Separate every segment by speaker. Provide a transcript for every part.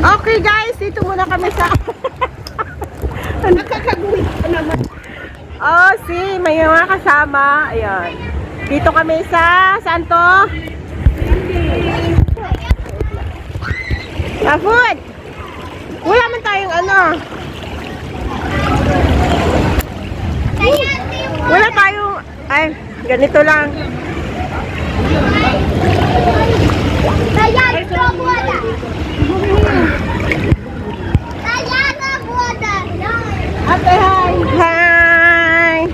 Speaker 1: Okay guys, dito muna kami sa nakakagulit pa naman. Oh, see, may mga kasama. Ayan. Dito kami sa saan to? Food. Wala man tayong ano. Wala tayong ay, ganito lang. Ate, hi! Hi!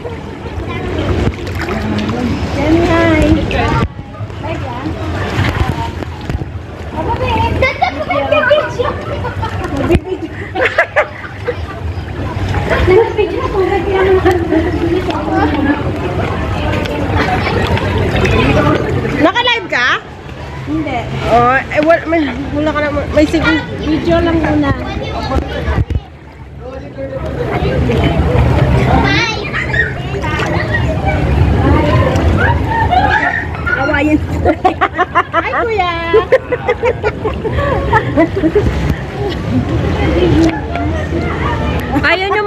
Speaker 1: Jenny, hi! Naka-live ka?
Speaker 2: Hindi.
Speaker 1: Oh, eh, wala ka na, may sige.
Speaker 2: Video lang muna. Awayin. Ay, kuya.
Speaker 1: Ayaw nyo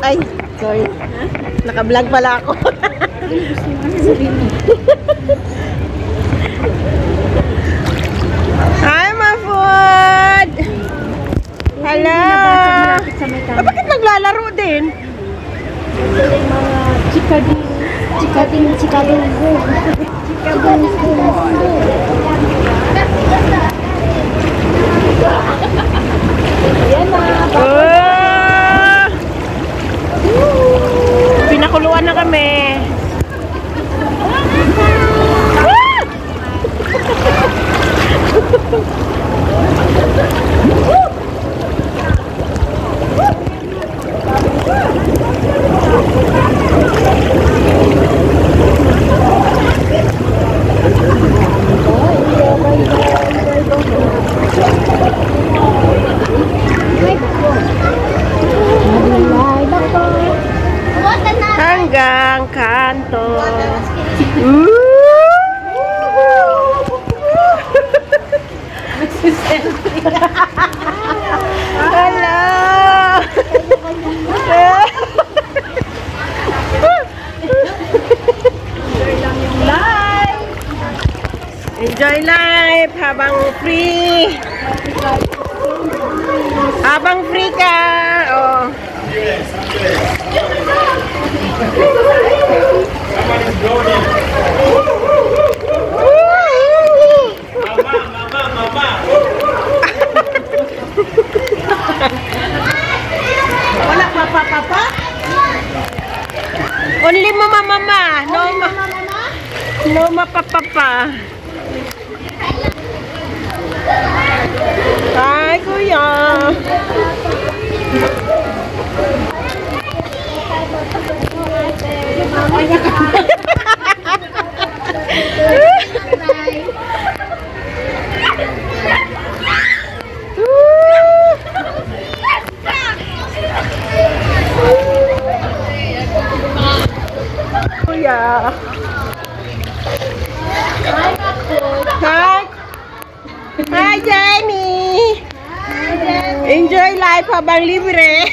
Speaker 1: ay, sorry. Naka-vlog pala ako. Hi, my food! Hello! Bakit naglalaro din?
Speaker 2: Mga chikading. Ayan na.
Speaker 1: Pinakuluan na kami. Hanggang kanto. Hello. Enjoy life habang free. Habang free ka. Oh.
Speaker 2: Wala papa.
Speaker 1: Only mama. No mapapapa. Hi, kuya. Kuya. Hi, Jenny. Enjoy life habang libre.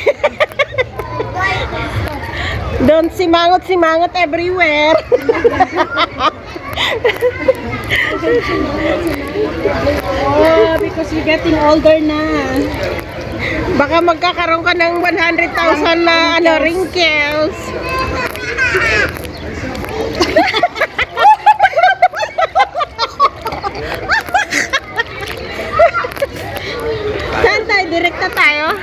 Speaker 1: Don't simangot everywhere.
Speaker 2: Oh, because you're getting older na.
Speaker 1: Baka magkakaroon ka ng 100,000 na wrinkles. Saan tayo? Direkta tayo?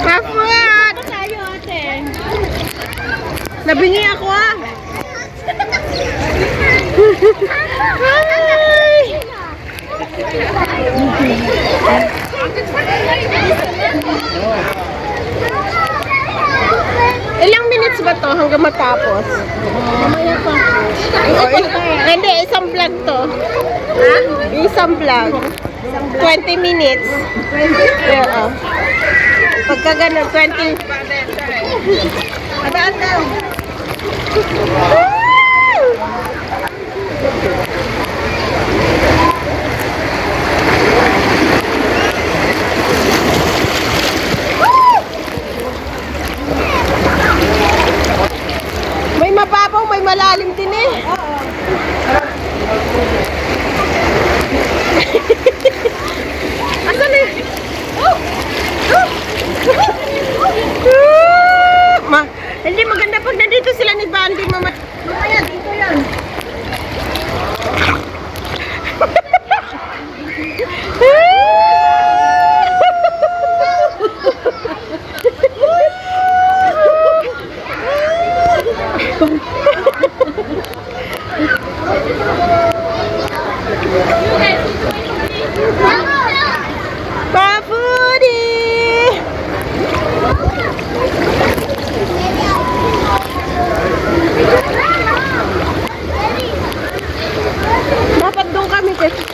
Speaker 1: Kaput!
Speaker 2: Tayo ate.
Speaker 1: Nabingi ako ah! Hi! Ilang minutes ba to hanggang matapos?
Speaker 2: Mamaya pa.
Speaker 1: Hindi, isang vlog to. Ha? Isang vlog. 20 minutes. Oo. Pagka ganun, 20. Abaan daw.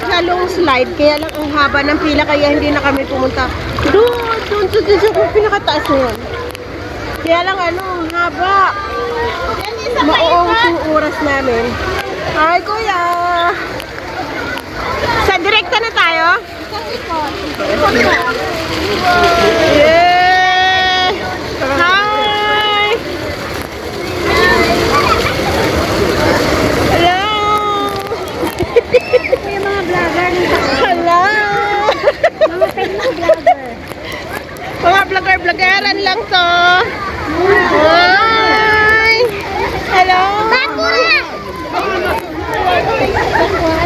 Speaker 1: Salong slide, kaya lang ang haba ng pila, kaya hindi na kami pumunta. Doon kung pinakataas na yun. Kaya lang ano, ang haba. Mauong yung oras namin. Ay, kuya! Sa direkta na tayo? Yeah! Hi! Hello!
Speaker 2: Yung mga vlogger nito.
Speaker 1: Hello!
Speaker 2: Mga Facebook vlogger.
Speaker 1: Mga vlogger-vloggeran lang to. Hi! Hello!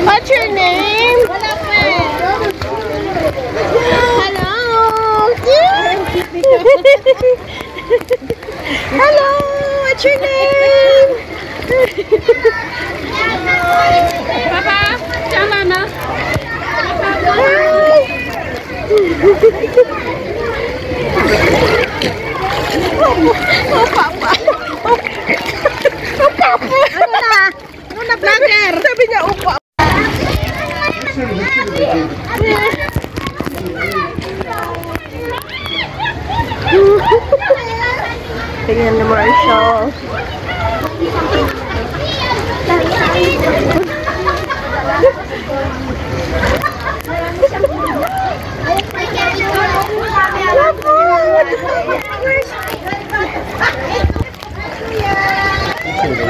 Speaker 1: What's your name? Hello! Hello! What's your name?
Speaker 2: Papa, siya mama.
Speaker 1: Hi! Oh, Papa! Oh, Papa! Ano na? Ano na, vlogger? Sabi niya, oh, Papa! Tingnan na Marshall.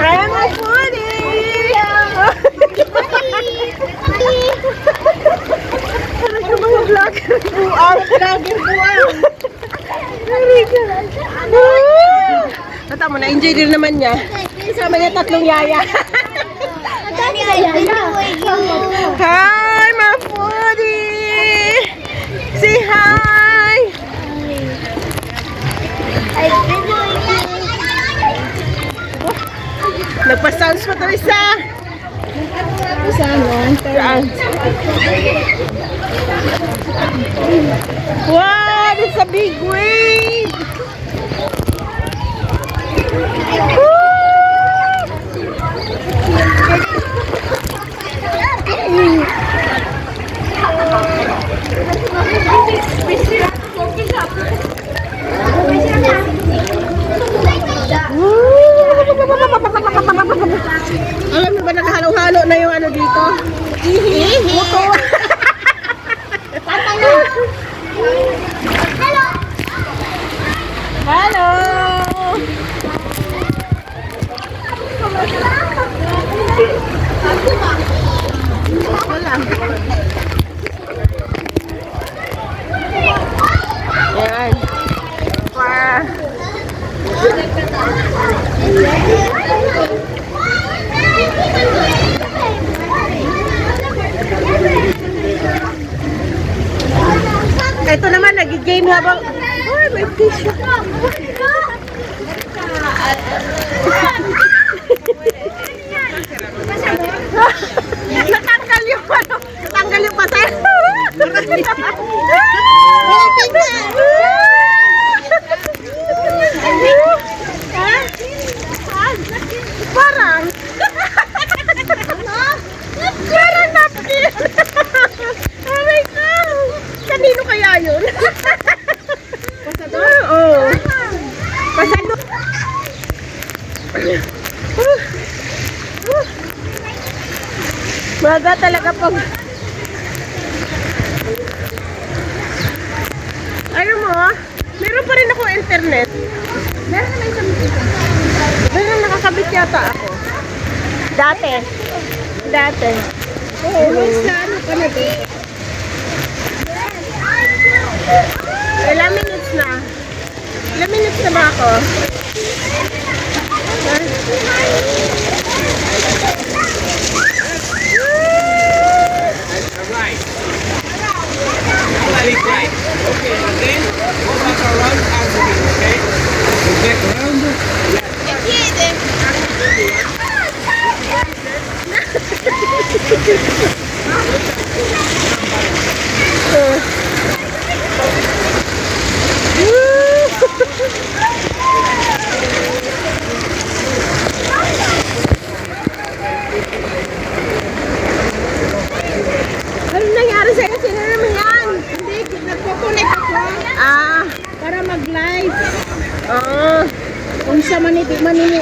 Speaker 1: I'm a foodie! Parang yung mga vlogger buang. Vlogger buang. Tata mo, na-enjoy din naman niya. Kasama niya 3 yaya. Hi, my foodie! Say hi! Nagpa-sounds pa ito isa. Saan? Wow, it's a big wave! Alam mo ba naghalo-halo na yung ano dito? Buto. Hello. Wala. Ayan. Ito naman, nag-game habang... Ay, may tissue. Natanggal yung ano, natanggal yung paser. Parang parang napkin. Oh my God, kanino kaya yun? Pasador? Oo. Pasador. Maga talaga pag... Ano mo, meron pa rin ako internet. Meron naman isang internet. Meron nakakabit yata ako. Dati. Oo, sa ano ka na dito? Ilang minutes na? Ilang minutes na ba ako?
Speaker 3: Right. Okay, and then go back around and again, okay? Go back around.
Speaker 2: Manini.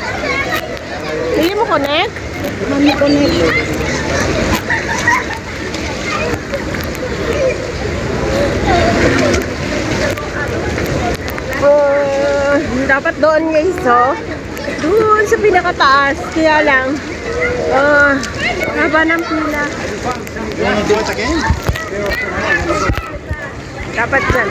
Speaker 1: Hindi mo connect? Dapat doon guys, oh. Doon sa pinakataas. Kaya lang, haba ng pila.
Speaker 3: You want to do it again?
Speaker 1: Dapat dyan.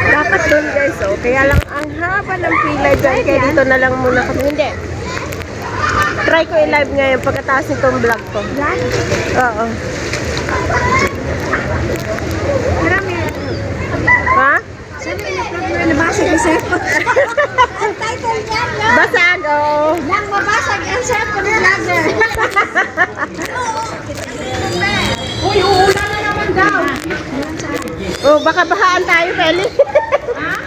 Speaker 1: Dapat doon guys, oh. Kaya lang ang haba ng pila dyan. Kaya dito na lang muna kami. Hindi. Try ko i-live ngayon pagkatapos nitong vlog ko. Oo.
Speaker 2: Marami.
Speaker 1: Ha?
Speaker 2: Sabi niya, nabasag ang cellphone. Ang title niya, no?
Speaker 1: Basag, oo.
Speaker 2: Nang mabasag ang cellphone ng vlogger. Uy, uulan na naman daw.
Speaker 1: Oh, baka bahaan tayo, Feli.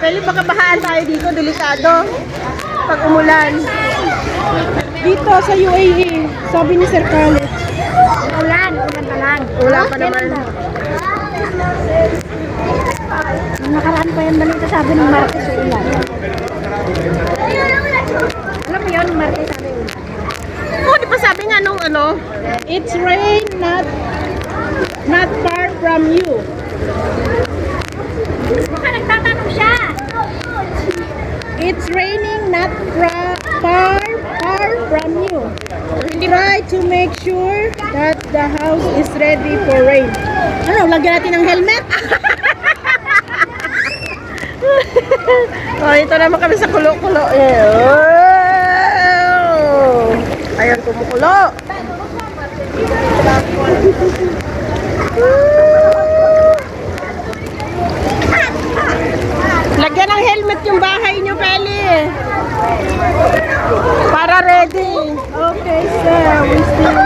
Speaker 1: Feli, baka bahaan tayo dito. Delikado. Pag umulan.
Speaker 2: Dito sa UAE, sabi ni Sir Khaled. Ulan pa lang.
Speaker 1: Ulan pa naman.
Speaker 2: Nakaraan pa yung balita sabi ng Martes sa ulan. Alam mo yun, Martes sabi ulan.
Speaker 1: Oh, di ba sabi nga nung ano?
Speaker 2: It's rain, not far from you. Baka nagtatanong siya. It's raining, not far from you. Try to make sure that the house is ready for rain. Ano, lagyan natin ng helmet?
Speaker 1: Oh, ito naman kami sa kulo-kulo. Oh! Ayan, kumukulo. Lagyan ng helmet yung bahay nyo, Peli. Para ready.
Speaker 2: Okay, sir. We still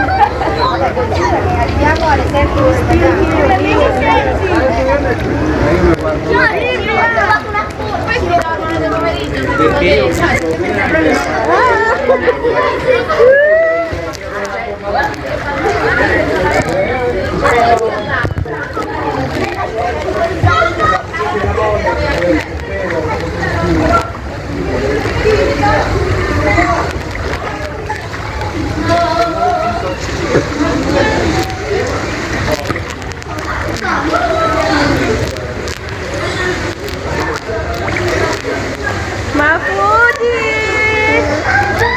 Speaker 1: Mafudi!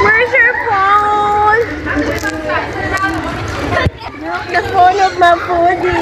Speaker 1: Where's your phone? The phone of Mafudi.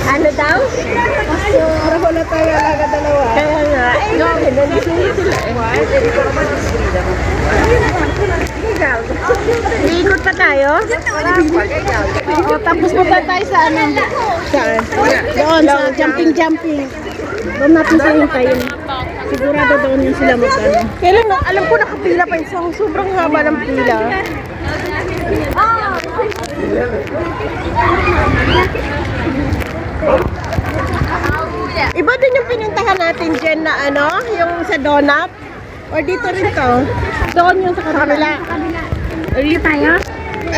Speaker 1: Ano daw?
Speaker 2: para wala tayo alaga dalawa.
Speaker 1: Kaya nga, nandito sila. Iikot pa tayo?
Speaker 2: Oo, tapos punta tayo sa ano?
Speaker 1: Saan?
Speaker 2: Doon, sa jumping. Doon natin sa hintayin. Sigurado doon yung sila mag-ano.
Speaker 1: Kailan na, alam ko nakapila pa yung sobrang haba ng pila. Iba din yung pinuntahan natin dyan na ano, yung sa donut. Or dito rin to.
Speaker 2: Doon yung sa
Speaker 1: Kabila.
Speaker 2: Dito tayo?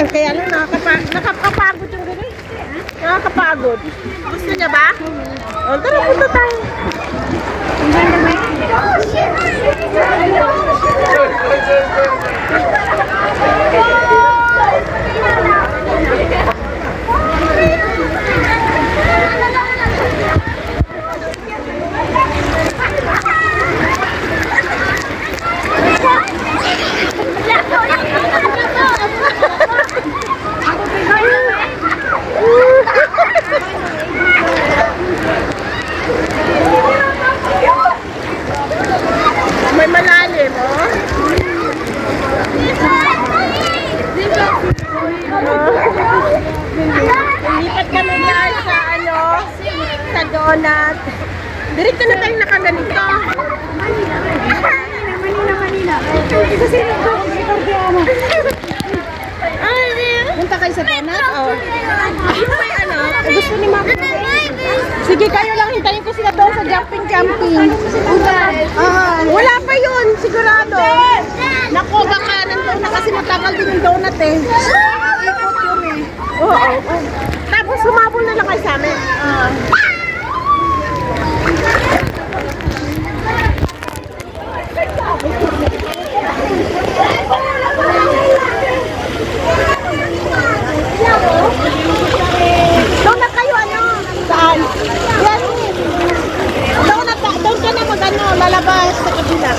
Speaker 1: Kaya lang nakakapagod yung gano'n. Nakakapagod. Gusto niya ba? O, tara, punta tayo.
Speaker 2: Ang ganda ba? Kasi nito, Gordiano. Punta kayo sa donut?
Speaker 1: Oh. May ano?
Speaker 2: Gusto ni Mama. Sige, kayo lang hintayin ko sila doon sa jumping.
Speaker 1: Wala pa yun, sigurado.
Speaker 2: Nako, baka nandun na kasi matagal din yung donut eh. Ikot yun eh.
Speaker 1: Oo. Tapos sumabol na lang kayo sa amin.
Speaker 2: Donut kayo ano? Saan? Yan. Doon ka na mag-ano, lalabas sa kabila.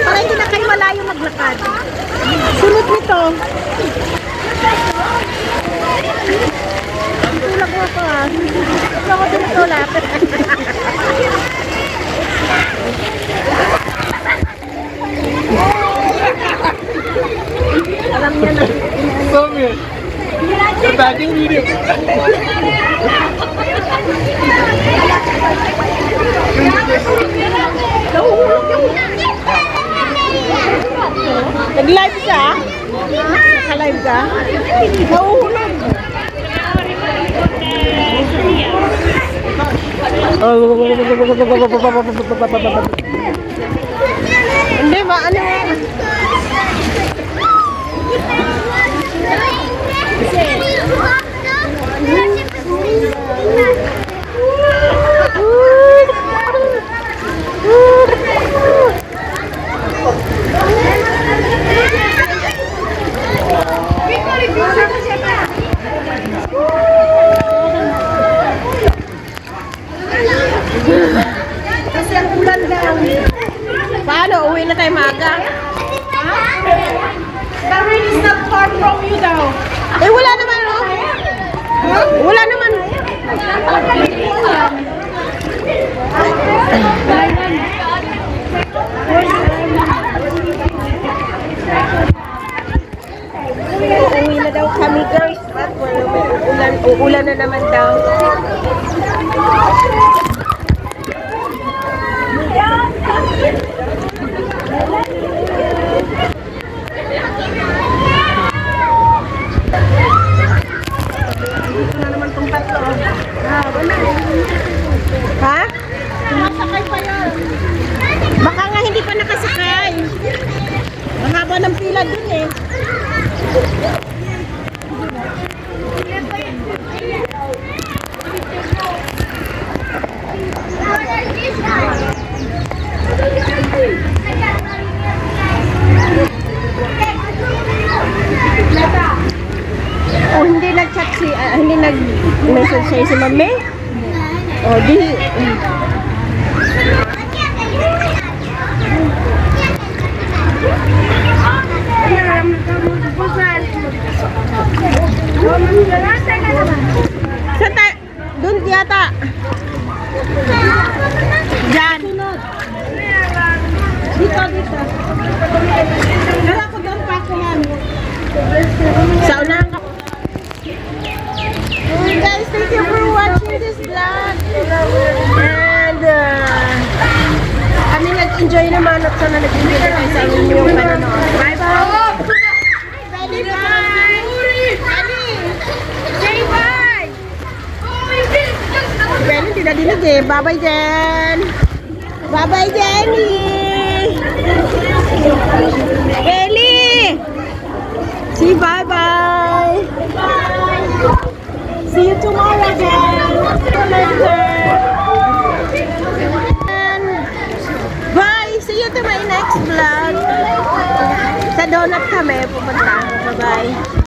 Speaker 2: Para hindi na kayo malayo maglakad. Sunod nito. Tulak mo ako ah. Gusto ko din tulak. Alam niya na.
Speaker 3: Stop it. The batting video.
Speaker 1: Nag-live ka? Naka-live ka? Nahuhulog. Hindi ba? Ano?
Speaker 2: Kasi ang ulan daw.
Speaker 1: Paano? Uwi na tayo maaga?
Speaker 2: The rain is not far from you daw.
Speaker 1: Eh, wala naman, no? Wala naman. Uwi na daw kami, guys. At wala, may uulan na naman daw.
Speaker 2: Dito na naman tong tatlo. Wala.
Speaker 1: Ha?
Speaker 2: Sumasakay pa yan.
Speaker 1: Baka nga hindi pa nakasakay.
Speaker 2: Ang haba ng pila dun eh.
Speaker 1: Oh, hindi nag-chat si, hindi nag-message siya si Mami? Oh, di... Saan tayo? Doon yata. Diyan.
Speaker 2: Dito. Kala ko doon pa ako yan.
Speaker 1: Sa unahan ka. Okay guys, thank you for watching this vlog. And kami nag-enjoy naman at sana nag-enjoy na kayo sa inyong panonood. Bye bye! Bye bye! Say bye! Jenny, hindi na dinig eh. Bye bye Jen! Bye bye Jenny! Ellie! See bye bye! See you tomorrow guys! See you later! And bye! See you to my next vlog! Sa donut kami pupunta. Bye bye!